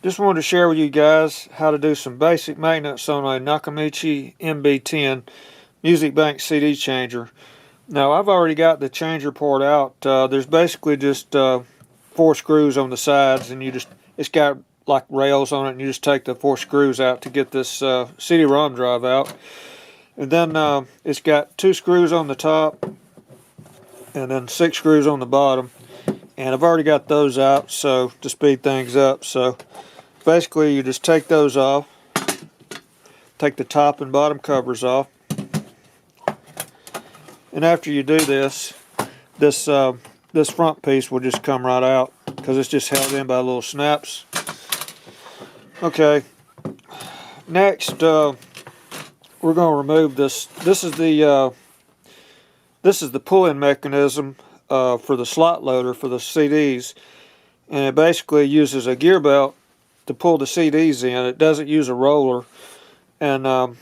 Just wanted to share with you guys how to do some basic maintenance on a Nakamichi MB-10 Musicbank CD Changer. Now I've already got the changer part out. There's basically just 4 screws on the sides, and it's got like rails on it, and you just take the 4 screws out to get this CD-ROM drive out. And then it's got 2 screws on the top and then 6 screws on the bottom, and I've already got those out so to speed things up. So basically you just take those off, take the top and bottom covers off, and after you do this front piece will just come right out because it's just held in by little snaps. Okay, next we're going to remove this. This is the pull-in mechanism for the slot loader for the CDs, and it basically uses a gear belt to pull the CDs in. It doesn't use a roller. And to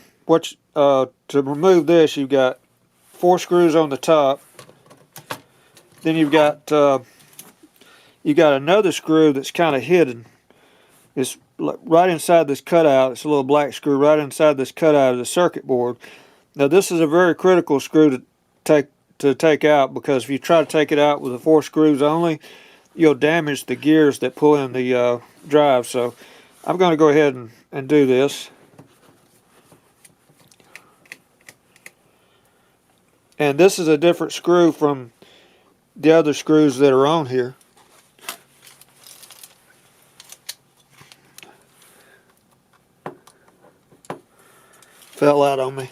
remove this, you've got 4 screws on the top. Then you've got another screw that's kind of hidden. It's right inside this cutout. It's a little black screw right inside this cutout of the circuit board. Now this is a very critical screw to take out, because if you try to take it out with the 4 screws only, you'll damage the gears that pull in the drive. So I'm going to go ahead and do this. And this is a different screw from the other screws that are on here. Fell out on me.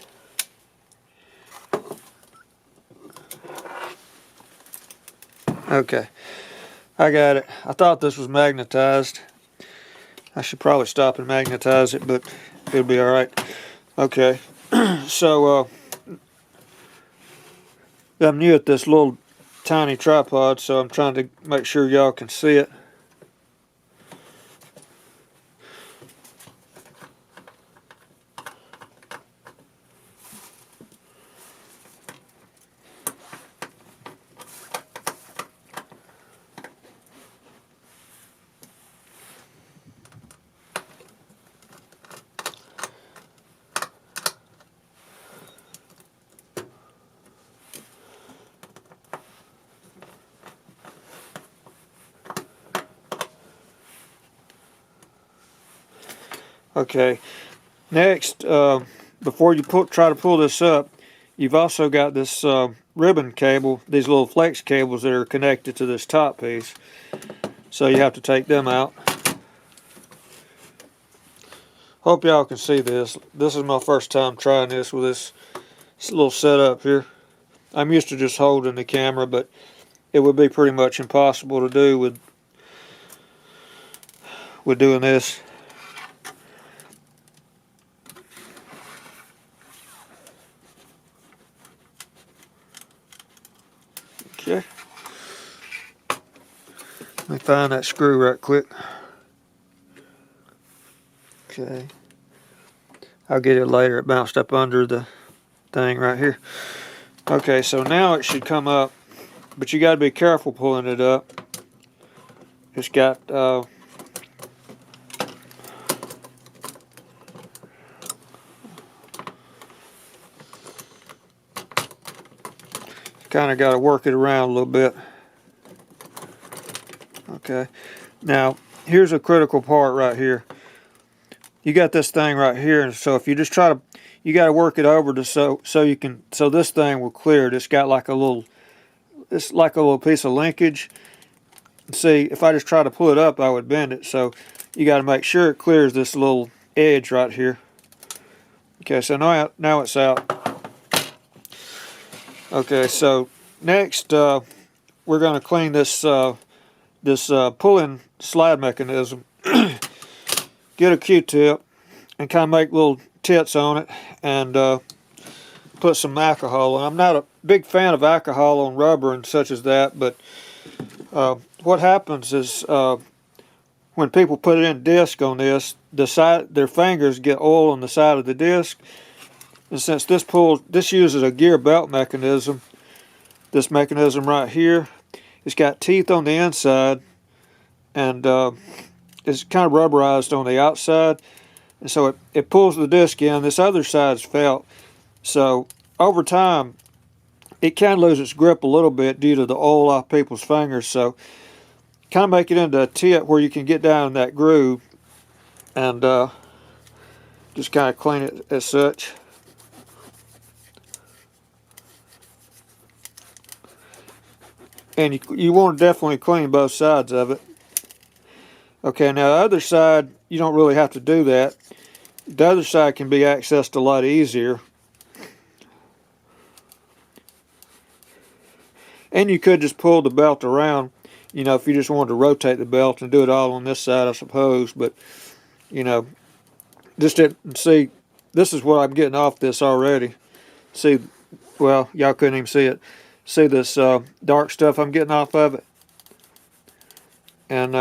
Okay, I got it. I thought this was magnetized. I should probably stop and magnetize it, but it'll be alright. Okay, so I'm new at this little tiny tripod, so I'm trying to make sure y'all can see it. Okay, next, before you try to pull this up, you've also got this ribbon cable, these little flex cables that are connected to this top piece. So you have to take them out. Hope y'all can see this. This is my first time trying this with this little setup here. I'm used to just holding the camera, but it would be pretty much impossible to do with doing this. Okay. Let me find that screw right quick. Okay. I'll get it later. It bounced up under the thing right here. Okay, so now it should come up, but you got to be careful pulling it up. It's got kind of got to work it around a little bit. Okay, now here's a critical part right here. You got this thing right here, and so if you just try to, you got to work it over to so this thing will clear it. It's got like a little, it's like a little piece of linkage. See, if I just try to pull it up, I would bend it. So you got to make sure it clears this little edge right here. Okay, so now it's out. Okay, so next we're going to clean this pull-in slide mechanism. Get a Q-tip and kind of make little tits on it and put some alcohol on. I'm not a big fan of alcohol on rubber and such as that, but what happens is when people put it in disc on this, their fingers get oil on the side of the disc. And since this uses a gear belt mechanism, this mechanism right here, it's got teeth on the inside, and is kind of rubberized on the outside, and so it pulls the disc in. This other side's felt, so over time it can lose its grip a little bit due to the oil off people's fingers. So kind of make it into a tip where you can get down in that groove and just kind of clean it as such. And you want to definitely clean both sides of it. Okay, now the other side, you don't really have to do that. The other side can be accessed a lot easier. And you could just pull the belt around, you know, if you just wanted to rotate the belt and do it all on this side, I suppose. But, you know, just to see, this is what I'm getting off this already. See, well, y'all couldn't even see it. See this dark stuff I'm getting off of it? And,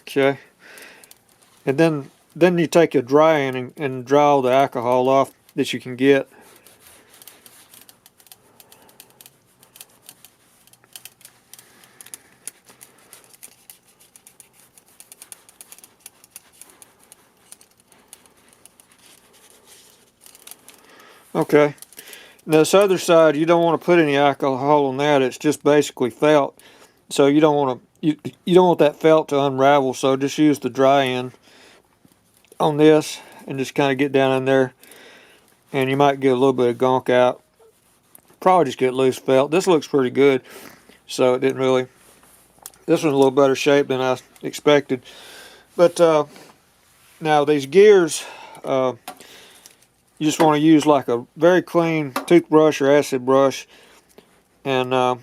okay. And then you take a drying and dry all the alcohol off that you can get. Okay. Now this other side, you don't want to put any alcohol on that. It's just basically felt. So you don't want to you don't want that felt to unravel. So just use the dry end on this and just kind of get down in there, and you might get a little bit of gunk out. Probably just get loose felt. This looks pretty good. So it didn't really. This one's a little better shape than I expected. But now these gears. You just want to use like a very clean toothbrush or acid brush. And I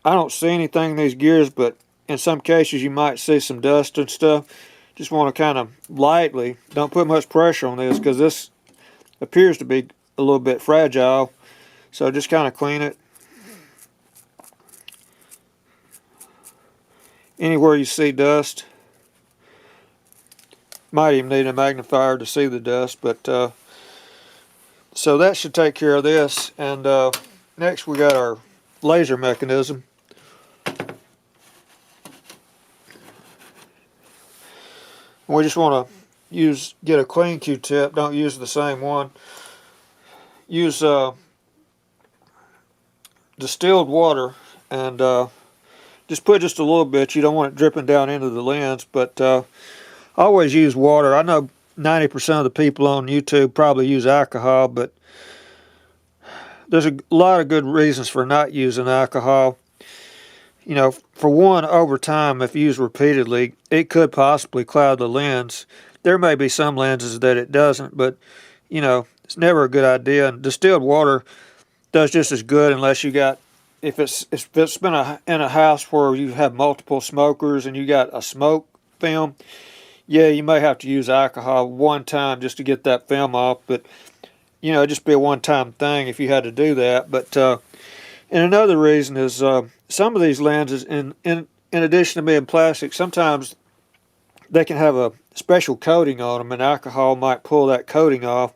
don't see anything in these gears, but in some cases you might see some dust and stuff. Just want to kind of lightly, don't put much pressure on this because this appears to be a little bit fragile. So just kind of clean it. Anywhere you see dust. Might even need a magnifier to see the dust, but so that should take care of this. And next we got our laser mechanism. We just want to get a clean Q-tip. Don't use the same one. Use distilled water and just put just a little bit. You don't want it dripping down into the lens, but always use water. I know 90% of the people on YouTube probably use alcohol, but there's a lot of good reasons for not using alcohol. You know, for one, over time, if used repeatedly, it could possibly cloud the lens. There may be some lenses that it doesn't, but, you know, it's never a good idea. And distilled water does just as good unless you got, if it's been in a house where you have multiple smokers and you got a smoke film, yeah, you may have to use alcohol one time just to get that film off, but, you know, it'd just be a one-time thing if you had to do that. But, and another reason is some of these lenses, in addition to being plastic, sometimes they can have a special coating on them, and alcohol might pull that coating off.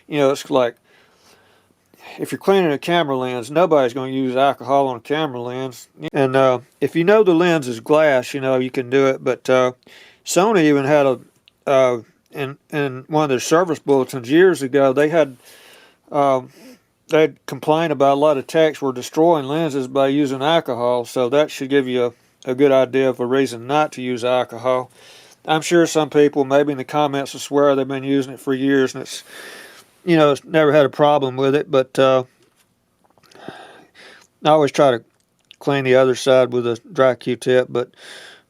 You know, it's like, if you're cleaning a camera lens, nobody's going to use alcohol on a camera lens. And if you know the lens is glass, you know, you can do it, but Sony even had in one of their service bulletins years ago, they'd complain about a lot of techs were destroying lenses by using alcohol, so that should give you a good idea of a reason not to use alcohol. I'm sure some people, maybe in the comments, will swear they've been using it for years, and it's, you know, it's never had a problem with it, but I always try to clean the other side with a dry Q-tip, but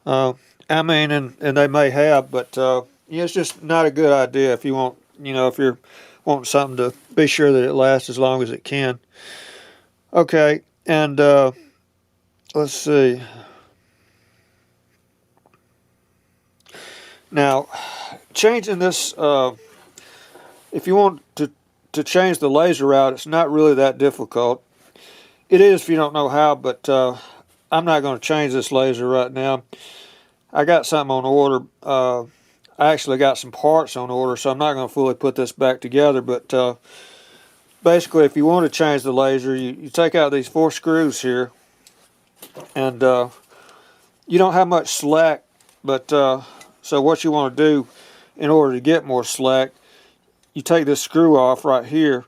I mean, and they may have, but yeah, it's just not a good idea if you want, you know, if you're wanting something to be sure that it lasts as long as it can. Okay, and let's see. Now, changing this, if you want to change the laser out, it's not really that difficult. It is if you don't know how, but I'm not going to change this laser right now. I got something on order. I actually got some parts on order, so I'm not going to fully put this back together. But basically, if you want to change the laser, you take out these 4 screws here, and you don't have much slack, but so what you want to do in order to get more slack, you take this screw off right here,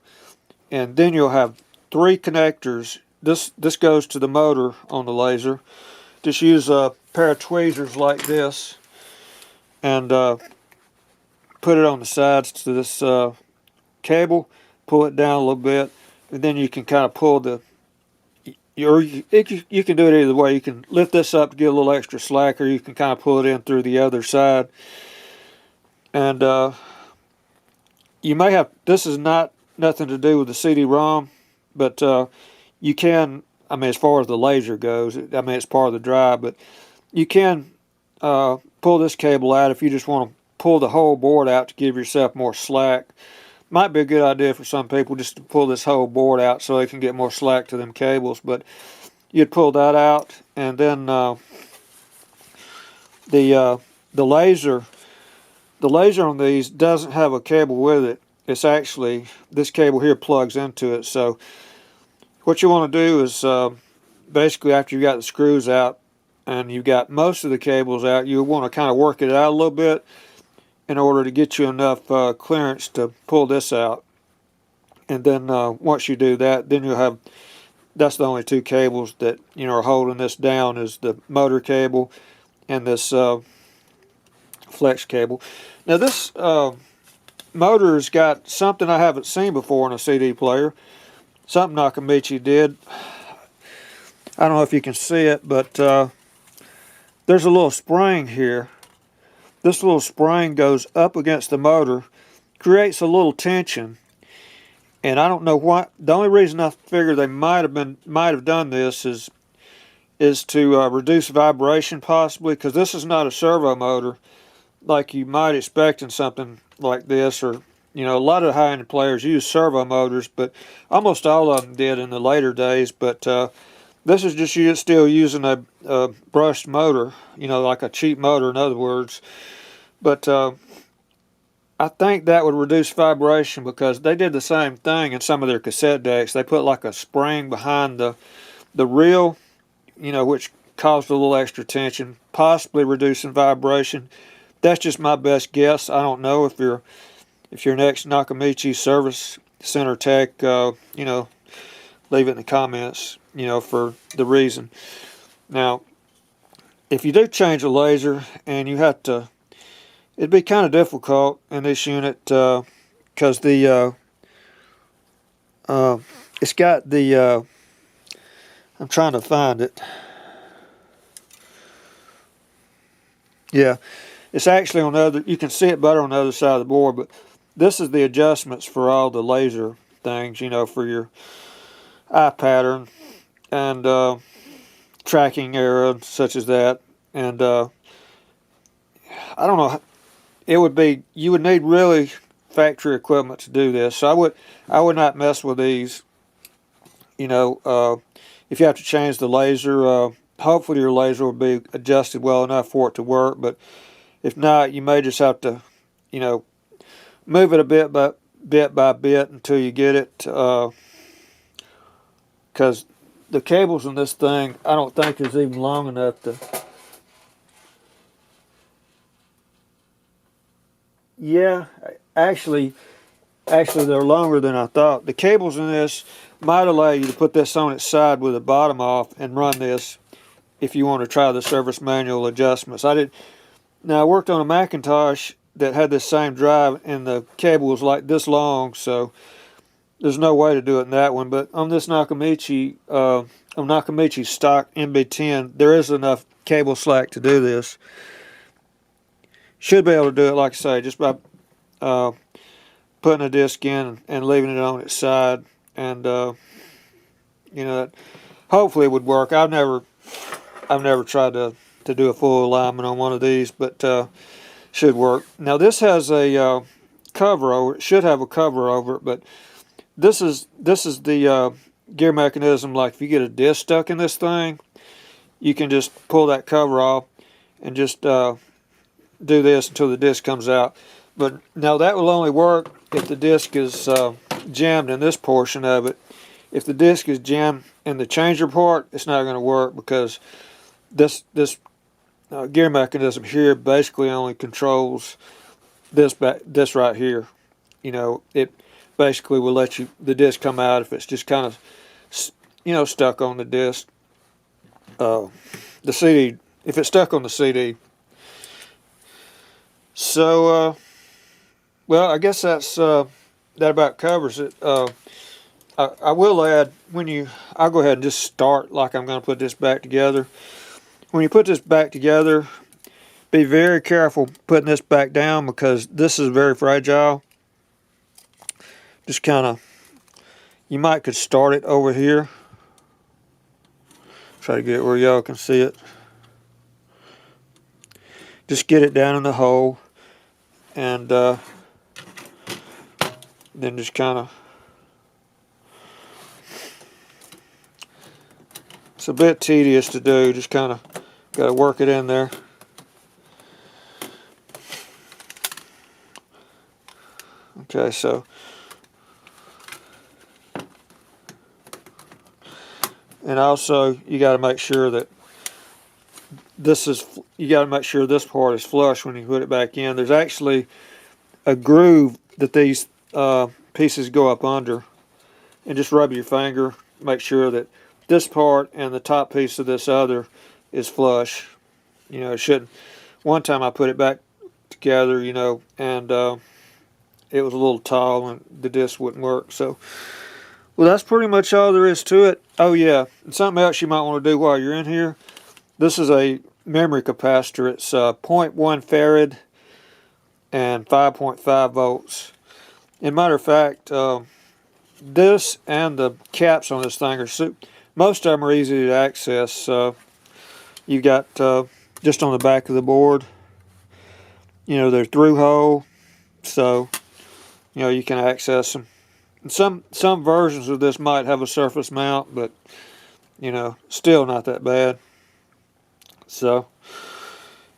and then you'll have 3 connectors. This goes to the motor on the laser. Just use a pair of tweezers like this and put it on the sides to this cable, pull it down a little bit, and then you can kind of pull the, you can do it either way. You can lift this up to get a little extra slack, or you can kind of pull it in through the other side. And you may have, this is nothing to do with the CD-ROM, but you can, I mean, as far as the laser goes, I mean, it's part of the drive, but you can pull this cable out if you just want to pull the whole board out to give yourself more slack. Might be a good idea for some people just to pull this whole board out so they can get more slack to them cables, but you'd pull that out, and then the laser on these doesn't have a cable with it. It's actually, this cable here plugs into it. So what you want to do is basically, after you got the screws out and you got most of the cables out, you want to kind of work it out a little bit in order to get you enough clearance to pull this out. And then once you do that, then you'll have, that's the only 2 cables that, you know, are holding this down, is the motor cable and this flex cable. Now this motor's got something I haven't seen before in a CD player. Something Nakamichi did. I don't know if you can see it, but there's a little spring here. This little spring goes up against the motor, creates a little tension, and I don't know what. The only reason I figure they might have done this is to reduce vibration, possibly, because this is not a servo motor like you might expect in something like this. Or, you know, a lot of high-end players use servo motors, but almost all of them did in the later days. But this is just still using a brushed motor, you know, like a cheap motor, in other words. But I think that would reduce vibration, because they did the same thing in some of their cassette decks. They put like a spring behind the reel, you know, which caused a little extra tension, possibly reducing vibration. That's just my best guess. I don't know. If you're next Nakamichi Service Center tech, you know, leave it in the comments, you know, for the reason. Now, if you do change a laser and you have to, it'd be kind of difficult in this unit because the it's got the I'm trying to find it. Yeah, it's actually on the other. You can see it better on the other side of the board, but this is the adjustments for all the laser things, you know, for your eye pattern and tracking error such as that. And I don't know, it would be, you would need really factory equipment to do this. So I would not mess with these. You know, if you have to change the laser, hopefully your laser will be adjusted well enough for it to work. But if not, you may just have to, you know, move it a bit by bit until you get it. Because the cables in this thing, I don't think is even long enough to. Yeah, actually they're longer than I thought. The cables in this might allow you to put this on its side with the bottom off and run this if you want to try the service manual adjustments. Now I worked on a Macintosh that had this same drive, and the cable was like this long, so there's no way to do it in that one. But on this Nakamichi, on Nakamichi stock MB-10, there is enough cable slack to do this. Should be able to do it, like I say, just by putting a disc in and leaving it on its side, and you know, hopefully it would work. I've never tried to do a full alignment on one of these, but should work. Now this has a cover over it. Should have a cover over it, but this is the gear mechanism. Like if you get a disc stuck in this thing, you can just pull that cover off and just do this until the disc comes out. But now that will only work if the disc is jammed in this portion of it. If the disc is jammed in the changer part, it's not going to work, because this gear mechanism here basically only controls this right here. You know, it basically will let the disc come out if it's just kind of, you know, stuck on the disc. The CD, if it's stuck on the CD. So, well, I guess that about covers it. I will add, I'll go ahead and just start like I'm going to put this back together. When you put this back together, be very careful putting this back down because this is very fragile. Just kind of, you could start it over here. Try to get it where y'all can see it. Just get it down in the hole, and then just kind of, it's a bit tedious to do, just kind of got to work it in there. Okay, so and also you got to make sure that you got to make sure this part is flush when you put it back in. There's actually a groove that these pieces go up under, and just rub your finger, make sure that this part and the top piece of this other is flush. You know, it shouldn't. One time I put it back together, you know, and it was a little tall and the disc wouldn't work. So, well, that's pretty much all there is to it. Oh yeah, and something else you might want to do while you're in here. This is a memory capacitor. It's 0.1 farad and 5.5 volts. And matter of fact, this and the caps on this thing are most of them are easy to access. You got just on the back of the board, you know, they're through hole, so you know you can access them. And some versions of this might have a surface mount, but you know, still not that bad. So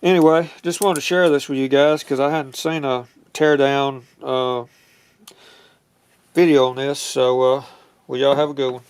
anyway, just wanted to share this with you guys because I hadn't seen a teardown video on this. So well, y'all have a good one.